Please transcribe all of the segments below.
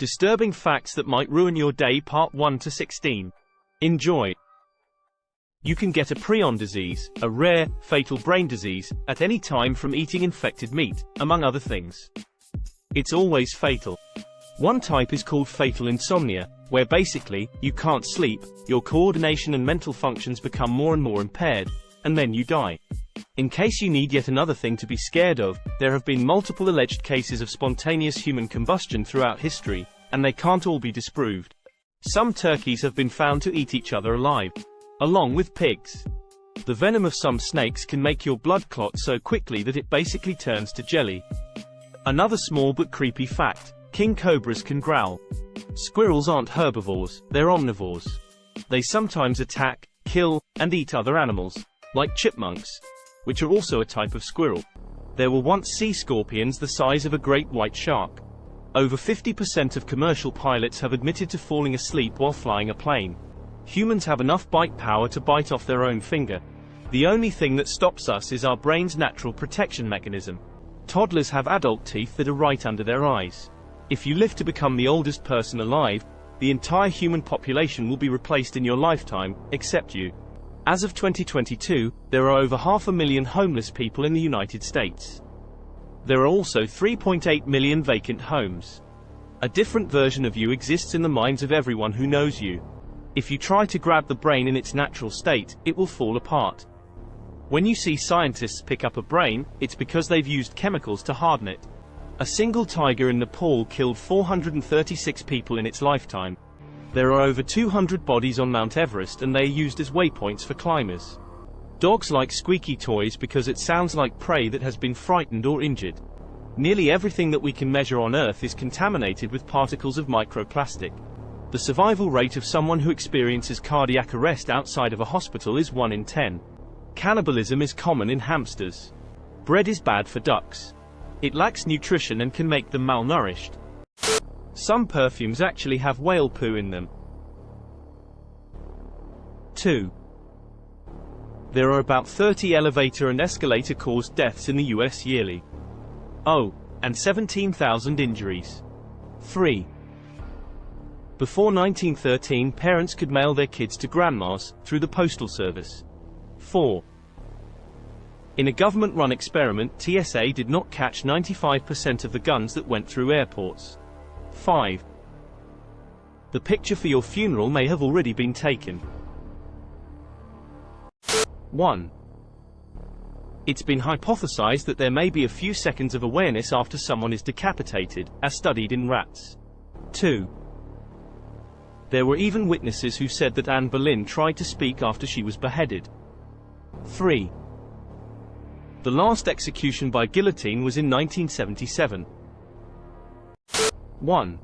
Disturbing facts that might ruin your day, Part 1 to 16. Enjoy. You can get a prion disease, a rare, fatal brain disease, at any time from eating infected meat, among other things. It's always fatal. One type is called fatal insomnia, where basically, you can't sleep, your coordination and mental functions become more and more impaired, and then you die. In case you need yet another thing to be scared of, there have been multiple alleged cases of spontaneous human combustion throughout history, and they can't all be disproved. Some turkeys have been found to eat each other alive, along with pigs. The venom of some snakes can make your blood clot so quickly that it basically turns to jelly. Another small but creepy fact: king cobras can growl. Squirrels aren't herbivores, they're omnivores. They sometimes attack, kill, and eat other animals, like chipmunks, which are also a type of squirrel. There were once sea scorpions the size of a great white shark. Over 50% of commercial pilots have admitted to falling asleep while flying a plane. Humans have enough bite power to bite off their own finger. The only thing that stops us is our brain's natural protection mechanism. Toddlers have adult teeth that are right under their eyes. If you live to become the oldest person alive, the entire human population will be replaced in your lifetime, except you. As of 2022, there are over 500,000 homeless people in the United States. There are also 3.8 million vacant homes. A different version of you exists in the minds of everyone who knows you. If you try to grab the brain in its natural state, it will fall apart. When you see scientists pick up a brain, it's because they've used chemicals to harden it. A single tiger in Nepal killed 436 people in its lifetime. There are over 200 bodies on Mount Everest, and they are used as waypoints for climbers. Dogs like squeaky toys because it sounds like prey that has been frightened or injured. Nearly everything that we can measure on Earth is contaminated with particles of microplastic. The survival rate of someone who experiences cardiac arrest outside of a hospital is 1 in 10. Cannibalism is common in hamsters. Bread is bad for ducks. It lacks nutrition and can make them malnourished. Some perfumes actually have whale poo in them. 2. There are about 30 elevator and escalator-caused deaths in the US yearly. Oh, and 17,000 injuries. 3. Before 1913, parents could mail their kids to grandmas through the postal service. 4. In a government-run experiment, TSA did not catch 95% of the guns that went through airports. 5. The picture for your funeral may have already been taken. 1. It's been hypothesized that there may be a few seconds of awareness after someone is decapitated, as studied in rats. 2. There were even witnesses who said that Anne Boleyn tried to speak after she was beheaded. 3. The last execution by guillotine was in 1977. 1.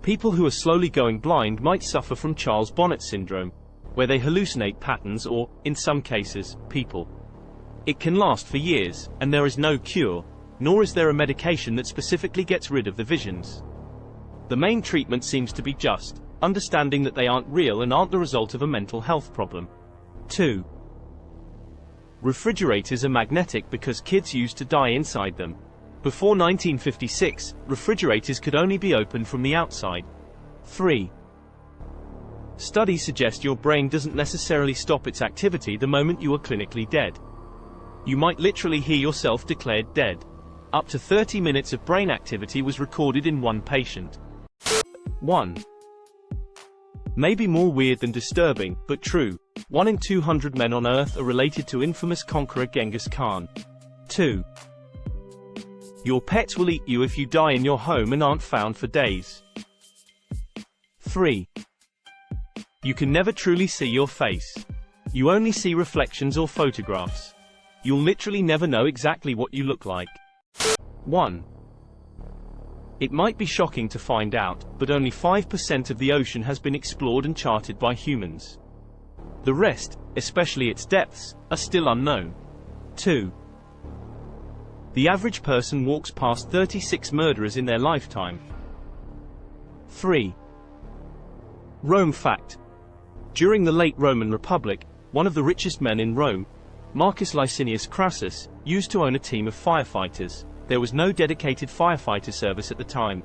People who are slowly going blind might suffer from Charles Bonnet syndrome, where they hallucinate patterns or, in some cases, people. It can last for years, and there is no cure, nor is there a medication that specifically gets rid of the visions. The main treatment seems to be just understanding that they aren't real and aren't the result of a mental health problem. 2. Refrigerators are magnetic because kids used to die inside them. Before 1956, refrigerators could only be opened from the outside. 3. Studies suggest your brain doesn't necessarily stop its activity the moment you are clinically dead. You might literally hear yourself declared dead. Up to 30 minutes of brain activity was recorded in one patient. 1. Maybe more weird than disturbing, but true. 1 in 200 men on Earth are related to infamous conqueror Genghis Khan. 2. Your pets will eat you if you die in your home and aren't found for days. 3. You can never truly see your face. You only see reflections or photographs. You'll literally never know exactly what you look like. 1. It might be shocking to find out, but only 5% of the ocean has been explored and charted by humans. The rest, especially its depths, are still unknown. 2. The average person walks past 36 murderers in their lifetime. 3. Rome fact. During the late Roman Republic, one of the richest men in Rome, Marcus Licinius Crassus, used to own a team of firefighters. There was no dedicated firefighter service at the time.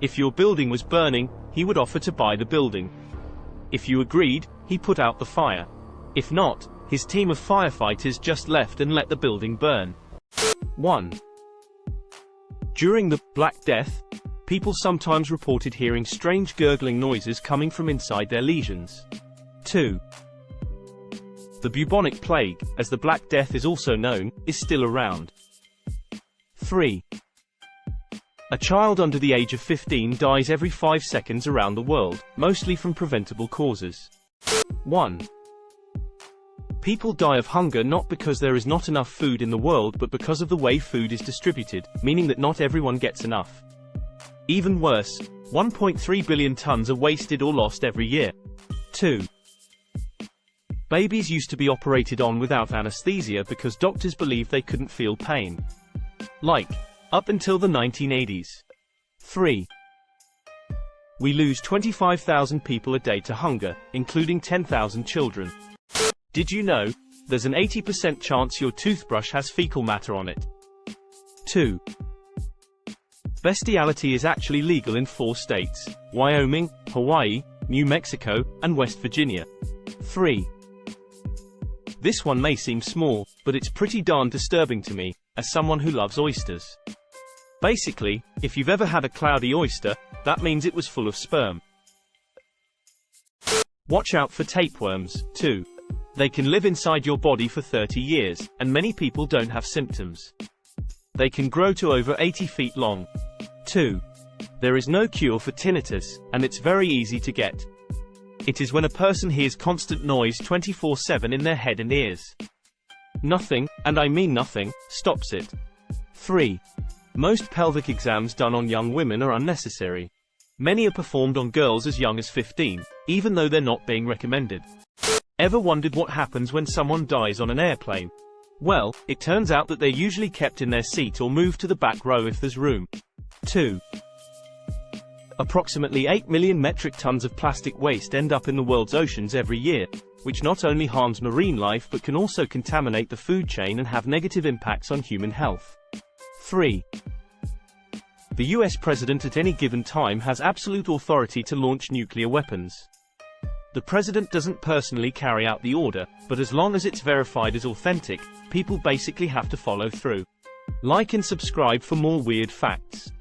If your building was burning, he would offer to buy the building. If you agreed, he put out the fire. If not, his team of firefighters just left and let the building burn. 1. During the Black Death, people sometimes reported hearing strange gurgling noises coming from inside their lesions. 2. The bubonic plague, as the Black Death is also known, is still around. 3. A child under the age of 15 dies every 5 seconds around the world, mostly from preventable causes. 1. People die of hunger not because there is not enough food in the world but because of the way food is distributed, meaning that not everyone gets enough. Even worse, 1.3 billion tons are wasted or lost every year. 2. Babies used to be operated on without anesthesia because doctors believed they couldn't feel pain. Like, up until the 1980s. 3. We lose 25,000 people a day to hunger, including 10,000 children. Did you know, there's an 80% chance your toothbrush has fecal matter on it? 2. Bestiality is actually legal in 4 states: Wyoming, Hawaii, New Mexico, and West Virginia. 3. This one may seem small, but it's pretty darn disturbing to me, as someone who loves oysters. Basically, if you've ever had a cloudy oyster, that means it was full of sperm. Watch out for tapeworms, too. They can live inside your body for 30 years, and many people don't have symptoms. They can grow to over 80 feet long. 2. There is no cure for tinnitus, and it's very easy to get. It is when a person hears constant noise 24/7 in their head and ears. Nothing, and I mean nothing, stops it. 3. Most pelvic exams done on young women are unnecessary. Many are performed on girls as young as 15, even though they're not being recommended. Ever wondered what happens when someone dies on an airplane? Well, it turns out that they're usually kept in their seat or moved to the back row if there's room. 2. Approximately 8 million metric tons of plastic waste end up in the world's oceans every year, which not only harms marine life but can also contaminate the food chain and have negative impacts on human health. 3. The US president at any given time has absolute authority to launch nuclear weapons. The president doesn't personally carry out the order, but as long as it's verified as authentic, people basically have to follow through. Like and subscribe for more weird facts.